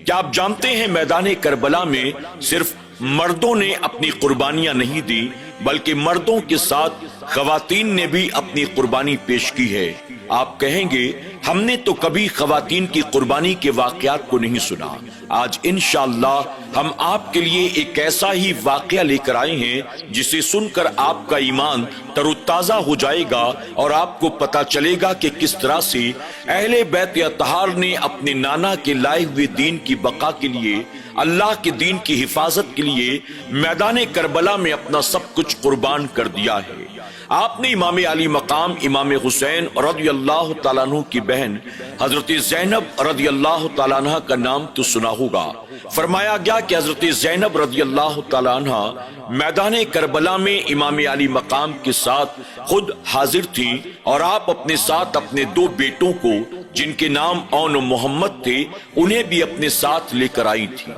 کیا آپ جانتے ہیں میدان کربلا میں صرف مردوں نے اپنی قربانیاں نہیں دی بلکہ مردوں کے ساتھ خواتین نے بھی اپنی قربانی پیش کی ہے۔ آپ کہیں گے ہم نے تو کبھی خواتین کی قربانی کے واقعات کو نہیں سنا۔ آج انشاءاللہ ہم آپ کے لیے ایک ایسا ہی واقعہ لے کر آئے ہیں جسے سن کر آپ کا ایمان تر و تازہ ہو جائے گا اور آپ کو پتا چلے گا کہ کس طرح سے اہل بیت اطہار نے اپنے نانا کے لائے ہوئے دین کی بقا کے لیے، اللہ کے دین کی حفاظت کے لیے میدان کربلا میں اپنا سب کچھ قربان کر دیا ہے۔ آپ نے امام علی مقام امام حسین رضی اللہ تعالیٰ عنہ کی بہن حضرت زینب رضی اللہ تعالیٰ عنہ کا نام تو سنا ہوگا۔ فرمایا گیا کہ حضرت زینب رضی اللہ تعالیٰ عنہ میدان کربلا میں امام علی مقام کے ساتھ خود حاضر تھی اور آپ اپنے ساتھ اپنے 2 بیٹوں کو جن کے نام اون و محمد تھے انہیں بھی اپنے ساتھ لے کر آئی تھی۔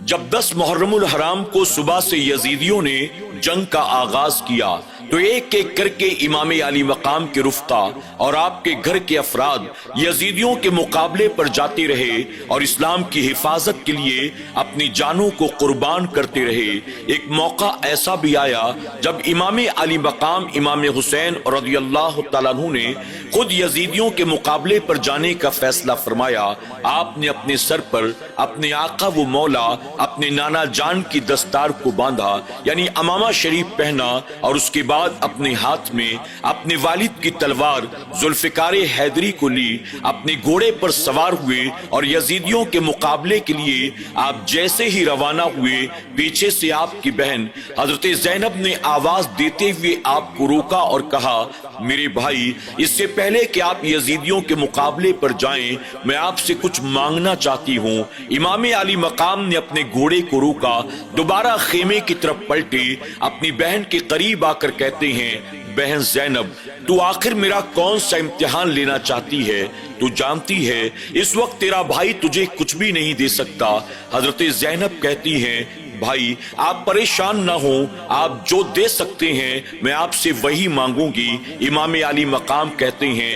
جب 10 محرم الحرام کو صبح سے یزیدیوں نے جنگ کا آغاز کیا تو ایک ایک کر کے امام علی مقام کے رفقا اور آپ کے گھر کے افراد یزیدیوں کے مقابلے پر جاتے رہے اور اسلام کی حفاظت کے لیے اپنی جانوں کو قربان کرتے رہے۔ ایک موقع ایسا بھی آیا جب امام علی مقام امام حسین رضی اللہ تعالیٰ عنہ نے خود یزیدیوں کے مقابلے پر جانے کا فیصلہ فرمایا۔ آپ نے اپنے سر پر اپنے آقا و مولا اپنے نانا جان کی دستار کو باندھا یعنی امامہ شریف پہنا اور اس کے بعد اپنے ہاتھ میں اپنے والد کی تلوار ذوالفقار حیدری کو لی، اپنے گھوڑے پر سوار ہوئے اور یزیدیوں کے مقابلے کے لیے آپ جیسے ہی روانہ ہوئے پیچھے سے آپ کی بہن حضرت زینب نے آواز دیتے ہوئے آپ کو روکا اور کہا، میرے بھائی اس سے پہلے کہ آپ یزیدیوں کے مقابلے پر جائیں میں آپ سے کچھ مانگنا چاہتی ہوں۔ امام علی مقام نے اپنے گھوڑے کو روکا، دوبارہ خیمے کی طرف پلٹے، اپنی بہن کے قریب آ کر کہتے ہیں، بہن زینب تو آخر میرا کون سا امتحان لینا چاہتی ہے؟ تو جانتی ہے اس وقت تیرا بھائی تجھے کچھ بھی نہیں دے سکتا۔ حضرت زینب کہتی ہیں، بھائی آپ پریشان نہ ہوں، آپ جو دے سکتے ہیں میں آپ سے وہی مانگوں گی۔ امام علی مقام کہتے ہیں،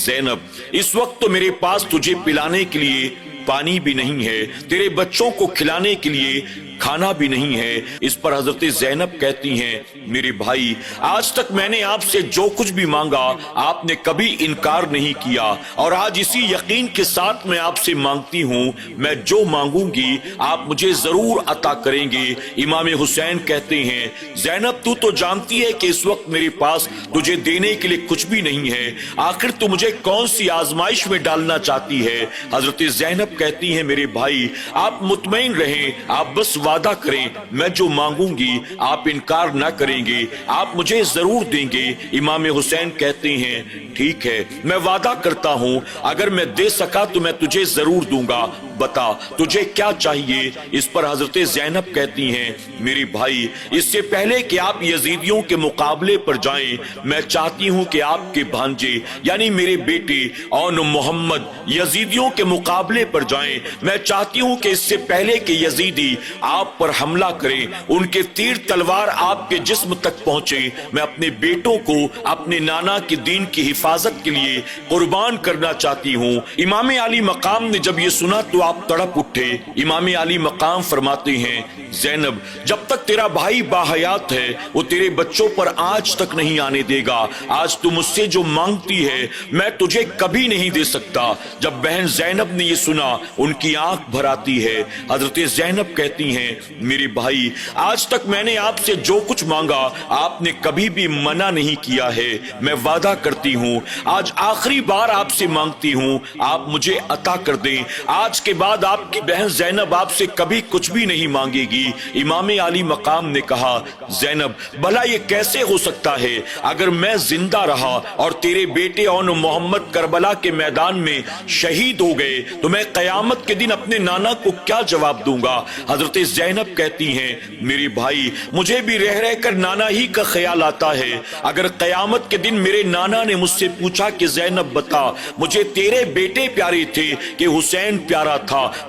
زینب اس وقت تو میرے پاس تجھے پلانے کے لیے پانی بھی نہیں ہے، تیرے بچوں کو کھلانے کے لیے کھانا بھی نہیں ہے۔ اس پر حضرت زینب کہتی ہیں، میرے بھائی آج تک میں نے آپ سے جو کچھ بھی مانگا آپ نے کبھی انکار نہیں کیا اور آج اسی یقین کے ساتھ میں آپ سے مانگتی ہوں میں جو مانگوں گی آپ مجھے ضرور عطا کریں گے۔ امام حسین کہتے ہیں، زینب تو جانتی ہے کہ اس وقت میرے پاس تجھے دینے کے لیے کچھ بھی نہیں ہے، آخر تو مجھے کون سی آزمائش میں ڈالنا چاہتی ہے؟ حضرت زینب کہتی ہیں، میرے بھائی آپ مطمئن رہیں، آپ بس وعدہ کریں میں جو مانگوں گی آپ انکار نہ کریں گے، آپ مجھے ضرور دیں گے۔ امام حسین کہتے ہیں، ٹھیک ہے میں وعدہ کرتا ہوں اگر میں دے سکا تو میں تجھے ضرور دوں گا، بتا تجھے کیا چاہیے؟ اس پر حضرت زینب کہتی ہیں، میری بھائی اس سے پہلے کہ آپ یزیدیوں کے مقابلے پر جائیں میں چاہتی ہوں کہ آپ کے بھانجے یعنی میرے بیٹے اون محمد یزیدیوں کے مقابلے پر جائیں۔ میں چاہتی ہوں کہ اس سے پہلے کہ یزیدی آپ پر حملہ کریں ان کے تیر تلوار آپ کے جسم تک پہنچے میں اپنے بیٹوں کو اپنے نانا کے دین کی حفاظت کے لیے قربان کرنا چاہتی ہوں۔ امام علی مقام نے جب یہ سنا تو آپ تڑپ اٹھے۔ امام علی مقام فرماتے ہیں، زینب جب تک تیرا بھائی باحیات ہے وہ تیرے بچوں پر آج تک نہیں آنے دے گا، آج تو مجھ سے جو مانگتی ہے میں تجھے کبھی نہیں دے سکتا۔ جب بہن زینب نے یہ سنا ان کی آنکھ بھر آتی ہے۔ حضرت زینب کہتی ہیں، میرے بھائی آج تک میں نے آپ سے جو کچھ مانگا آپ نے کبھی بھی منع نہیں کیا ہے، میں وعدہ کرتی ہوں آج آخری بار آپ سے مانگتی ہوں آپ مجھے عطا کر دیں، آج کے بعد آپ کی بہن زینب آپ سے کبھی کچھ بھی نہیں مانگے گی۔ امام علی مقام نے کہا، زینب بھلا یہ کیسے ہو سکتا ہے؟ اگر میں زندہ رہا اور تیرے بیٹے اون محمد کربلا کے میدان میں شہید ہو گئے تو میں قیامت کے دن اپنے نانا کو کیا جواب دوں گا؟ حضرت زینب کہتی ہیں، میری بھائی مجھے بھی رہ رہ کر نانا ہی کا خیال آتا ہے، اگر قیامت کے دن میرے نانا نے مجھ سے پوچھا کہ زینب بتا مجھے تیرے بیٹے پیارے تھے کہ حسین پیارا تھا,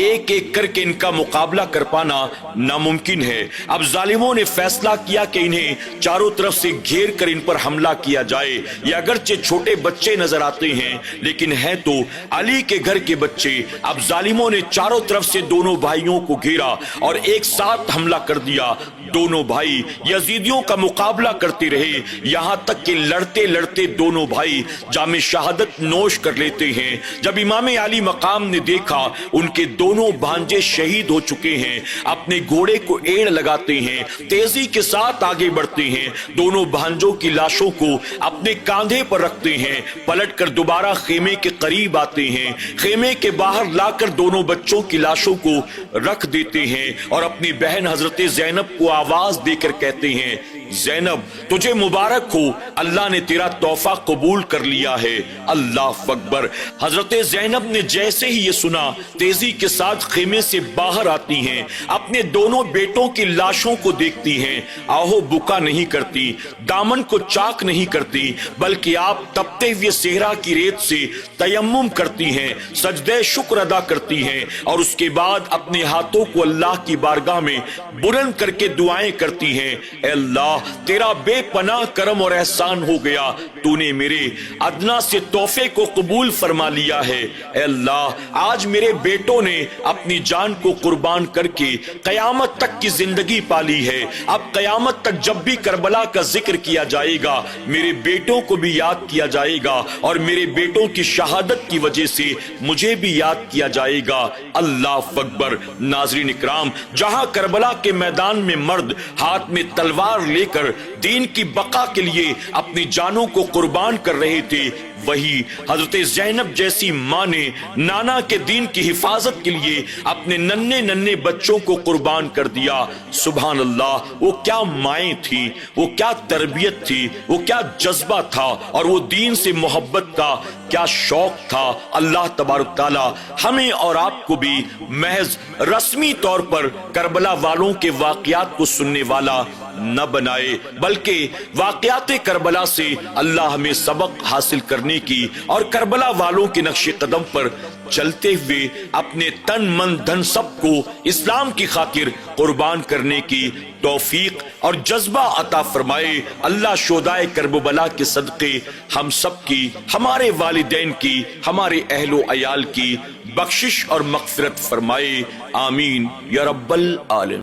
ایک ایک کر کے ان کا مقابلہ کر پانا ناممکن ہے۔ اب ظالموں نے فیصلہ کیا کہ انہیں چاروں طرف سے گھیر کر ان پر حملہ کیا جائے۔ یہ اگرچہ چھوٹے بچے نظر آتے ہیں لیکن ہیں تو علی کے گھر کے بچے۔ اب ظالموں نے چاروں طرف سے دونوں بھائیوں کو گھیرا اور ایک ساتھ حملہ کر دیا۔ دونوں بھائی یزیدیوں کا مقابلہ کرتے رہے یہاں تک کہ لڑتے لڑتے دونوں بھائی جام شہادت نوش کر لیتے ہیں۔ جب امام علی مقام نے دیکھا ان کے دونوں بھانجے شہید ہو چکے ہیں، اپنے گھوڑے کو ایڑ لگاتے ہیں، تیزی کے ساتھ آگے بڑھتے ہیں، دونوں بھانجوں کی لاشوں کو اپنے کاندھے پر رکھتے ہیں، پلٹ کر دوبارہ خیمے کے قریب آتے ہیں، خیمے کے باہر لا کر دونوں بچوں کی لاشوں کو رکھ دیتے ہیں اور اپنی بہن حضرت زینب کو آواز دے کر کہتے ہیں، زینب تجھے مبارک ہو، اللہ نے تیرا تحفہ قبول کر لیا ہے۔ اللہ اکبر۔ حضرت زینب نے جیسے ہی یہ سنا تیزی کے ساتھ خیمے سے باہر آتی ہیں، اپنے دونوں بیٹوں کی لاشوں کو دیکھتی ہیں، آہو بکا نہیں کرتی، دامن کو چاک نہیں کرتی، بلکہ آپ تپتے ہوئے صحرا کی ریت سے تیمم کرتی ہیں، سجدہ شکر ادا کرتی ہیں اور اس کے بعد اپنے ہاتھوں کو اللہ کی بارگاہ میں بلند کر کے دعائیں کرتی ہیں، اے اللہ تیرا بے پناہ کرم اور احسان ہو گیا، تو نے میرے ادنا سے تحفے کو قبول فرما لیا ہے۔ اے اللہ آج میرے بیٹوں نے اپنی جان کو قربان کر کے قیامت تک کی زندگی پالی ہے، اب قیامت تک جب بھی کربلا کا ذکر کیا جائے گا میرے بیٹوں کو بھی یاد کیا جائے گا اور میرے بیٹوں کی شہادت کی وجہ سے مجھے بھی یاد کیا جائے گا۔ اللہ اکبر۔ ناظرین اکرام، جہاں کربلا کے میدان میں مرد ہاتھ میں تلوار لے کر دین کی بقا کے لیے اپنی جانوں کو قربان کر رہے تھے، وہی حضرت زینب جیسی ماں نے نانا کے دین کی حفاظت کے لیے اپنے ننھے ننھے بچوں کو قربان کر دیا۔ سبحان اللہ، وہ کیا مائیں تھی، وہ کیا تربیت تھی، وہ کیا جذبہ تھا اور وہ دین سے محبت کا کیا شوق تھا۔ اللہ تبارک تعالی ہمیں اور آپ کو بھی محض رسمی طور پر کربلا والوں کے واقعات کو سننے والا نہ بنائے، بلکہ واقعات کربلا سے اللہ ہمیں سبق حاصل کرنے کی اور کربلا والوں کے نقش قدم پر چلتے ہوئے اپنے تن من دھن سب کو اسلام کی خاطر قربان کرنے کی توفیق اور جذبہ عطا فرمائے۔ اللہ شہدائے کرب و بلا کے صدقے ہم سب کی، ہمارے والدین کی، ہمارے اہل و عیال کی بخشش اور مغفرت فرمائے، آمین یا رب العالمین۔